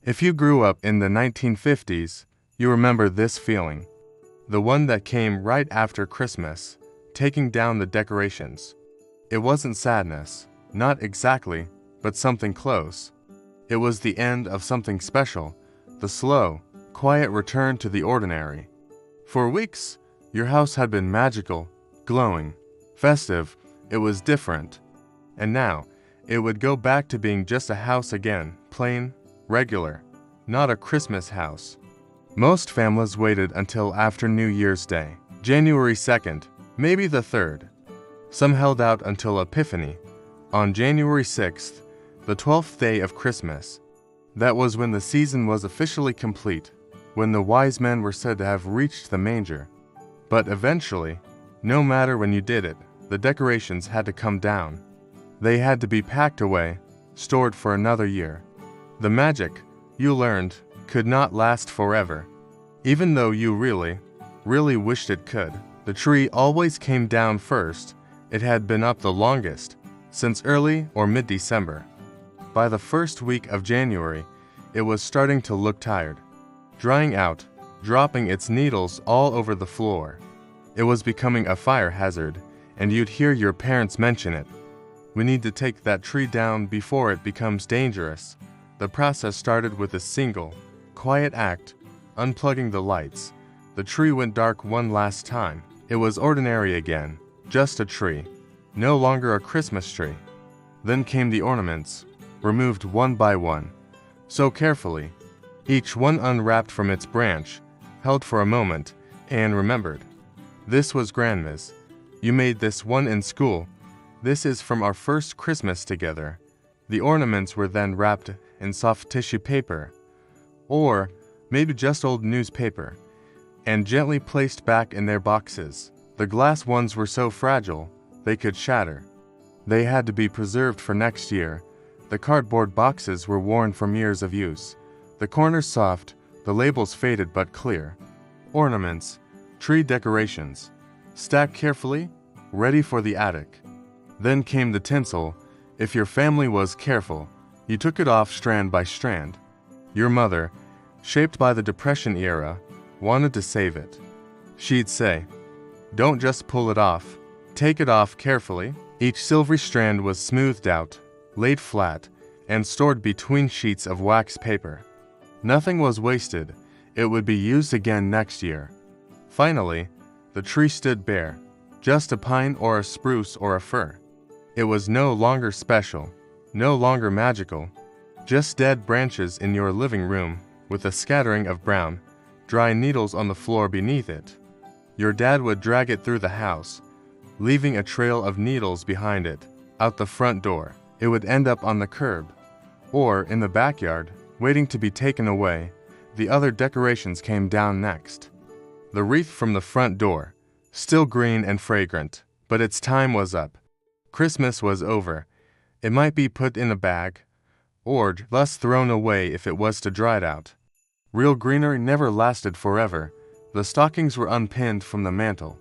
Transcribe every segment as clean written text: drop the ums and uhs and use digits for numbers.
If you grew up in the 1950s, you remember this feeling. The one that came right after Christmas, taking down the decorations. It wasn't sadness, not exactly, but something close. It was the end of something special, the slow, quiet return to the ordinary. For weeks, your house had been magical, glowing, festive. It was different. And now, it would go back to being just a house again, plain, regular, not a Christmas house. Most families waited until after New Year's Day, January 2nd, maybe the 3rd. Some held out until Epiphany, on January 6th, the 12th day of Christmas. That was when the season was officially complete, when the wise men were said to have reached the manger. But eventually, no matter when you did it, the decorations had to come down. They had to be packed away, stored for another year. The magic, you learned, could not last forever. Even though you really wished it could. The tree always came down first. It had been up the longest, since early or mid-December. By the first week of January, it was starting to look tired, drying out, dropping its needles all over the floor. It was becoming a fire hazard, and you'd hear your parents mention it. We need to take that tree down before it becomes dangerous. The process started with a single, quiet act, unplugging the lights. The tree went dark one last time. It was ordinary again, just a tree, no longer a Christmas tree. Then came the ornaments, removed one by one, so carefully, each one unwrapped from its branch, held for a moment, and remembered. This was Grandma's. You made this one in school. This is from our first Christmas together. The ornaments were then wrapped in soft tissue paper, or maybe just old newspaper, and gently placed back in their boxes. The glass ones were so fragile, they could shatter. They had to be preserved for next year. The cardboard boxes were worn from years of use. The corners soft, the labels faded but clear. Ornaments, tree decorations, stacked carefully, ready for the attic. Then came the tinsel. If your family was careful, you took it off strand by strand. Your mother, shaped by the Depression era, wanted to save it. She'd say, "Don't just pull it off. Take it off carefully." Each silvery strand was smoothed out, laid flat, and stored between sheets of wax paper. Nothing was wasted. It would be used again next year. Finally, the tree stood bare, just a pine or a spruce or a fir. It was no longer special, no longer magical, just dead branches in your living room with a scattering of brown, dry needles on the floor beneath it. Your dad would drag it through the house, leaving a trail of needles behind it, out the front door. It would end up on the curb, or in the backyard, waiting to be taken away. The other decorations came down next. The wreath from the front door, still green and fragrant, but its time was up. Christmas was over. It might be put in a bag, or thus thrown away if it was to dry it out. Real greenery never lasted forever. The stockings were unpinned from the mantel.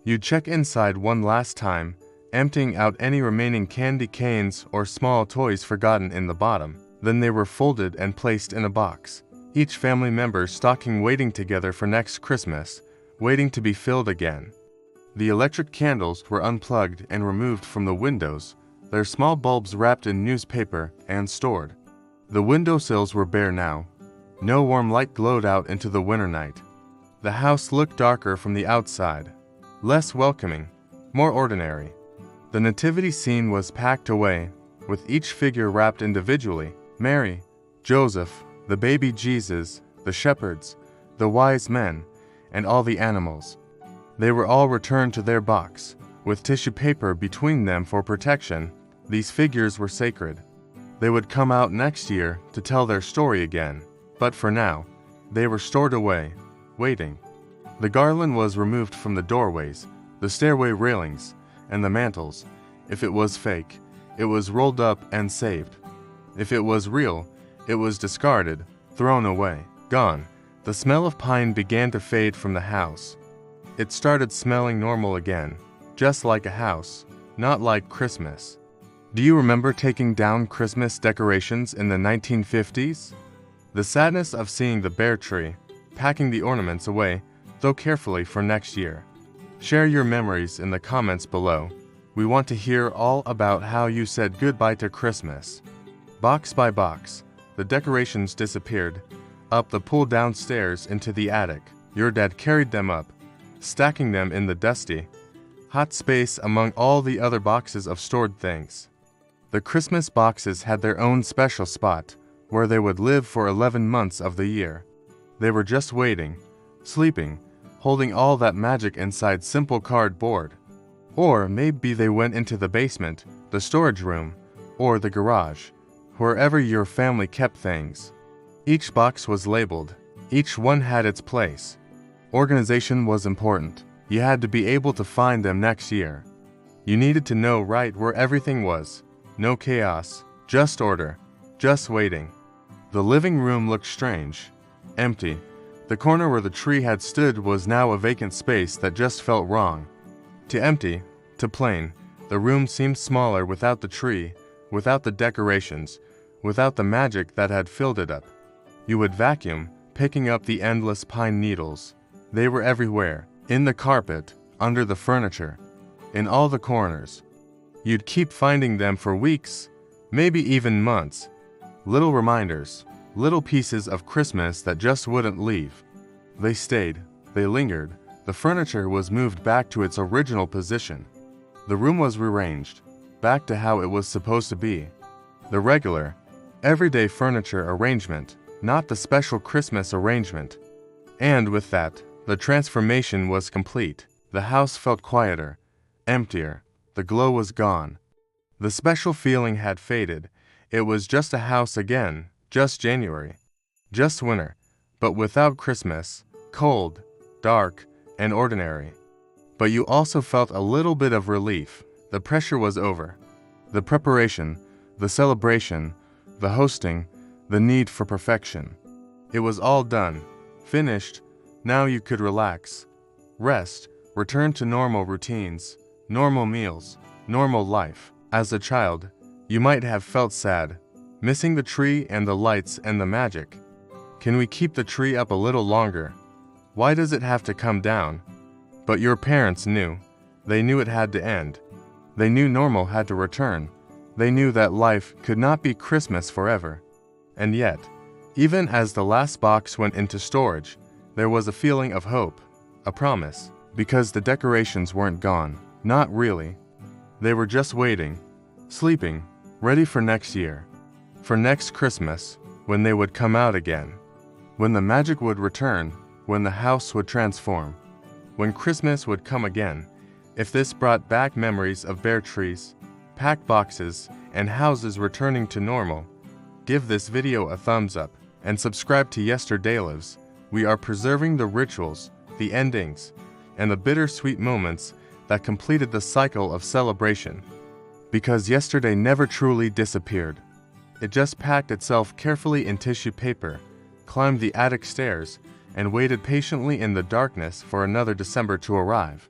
You'd check inside one last time, emptying out any remaining candy canes or small toys forgotten in the bottom. Then they were folded and placed in a box. Each family member's stocking waiting together for next Christmas, waiting to be filled again. The electric candles were unplugged and removed from the windows, their small bulbs wrapped in newspaper and stored. The windowsills were bare now. No warm light glowed out into the winter night. The house looked darker from the outside, less welcoming, more ordinary. The nativity scene was packed away, with each figure wrapped individually. Mary, Joseph, the baby Jesus, the shepherds, the wise men, and all the animals. They were all returned to their box, with tissue paper between them for protection. These figures were sacred. They would come out next year to tell their story again, but for now, they were stored away, waiting. The garland was removed from the doorways, the stairway railings, and the mantels. If it was fake, it was rolled up and saved. If it was real, it was discarded, thrown away, gone. The smell of pine began to fade from the house. It started smelling normal again, just like a house, not like Christmas. Do you remember taking down Christmas decorations in the 1950s? The sadness of seeing the bare tree, packing the ornaments away, though carefully for next year. Share your memories in the comments below. We want to hear all about how you said goodbye to Christmas. Box by box, the decorations disappeared, up the pull-down stairs into the attic. Your dad carried them up, stacking them in the dusty, hot space among all the other boxes of stored things. The Christmas boxes had their own special spot, where they would live for 11 months of the year. They were just waiting, sleeping, holding all that magic inside simple cardboard. Or maybe they went into the basement, the storage room, or the garage, wherever your family kept things. Each box was labeled. Each one had its place. Organization was important. You had to be able to find them next year. You needed to know right where everything was. No chaos, just order, just waiting. The living room looked strange, empty. The corner where the tree had stood was now a vacant space that just felt wrong. To empty, to plain, the room seemed smaller without the tree, without the decorations, without the magic that had filled it up. You would vacuum, picking up the endless pine needles. They were everywhere, in the carpet, under the furniture, in all the corners. You'd keep finding them for weeks, maybe even months. Little reminders, little pieces of Christmas that just wouldn't leave. They stayed, they lingered. The furniture was moved back to its original position. The room was rearranged, back to how it was supposed to be. The regular, everyday furniture arrangement, not the special Christmas arrangement. And with that, the transformation was complete. The house felt quieter, emptier. The glow was gone. The special feeling had faded. It was just a house again, just January, just winter, but without Christmas, cold, dark, and ordinary. But you also felt a little bit of relief. The pressure was over. The preparation, the celebration, the hosting, the need for perfection. It was all done, finished. Now you could relax, rest, return to normal routines, normal meals, normal life. As a child, you might have felt sad, missing the tree and the lights and the magic. Can we keep the tree up a little longer? Why does it have to come down? But your parents knew. They knew it had to end. They knew normal had to return. They knew that life could not be Christmas forever. And yet, even as the last box went into storage, there was a feeling of hope, a promise, because the decorations weren't gone. Not really. They were just waiting, sleeping, ready for next year, for next Christmas, when they would come out again, when the magic would return, when the house would transform, when Christmas would come again. If this brought back memories of bare trees, packed boxes, and houses returning to normal, give this video a thumbs up and subscribe to Yesterday Lives. We are preserving the rituals, the endings, and the bittersweet moments that completed the cycle of celebration. Because yesterday never truly disappeared. It just packed itself carefully in tissue paper, climbed the attic stairs, and waited patiently in the darkness for another December to arrive.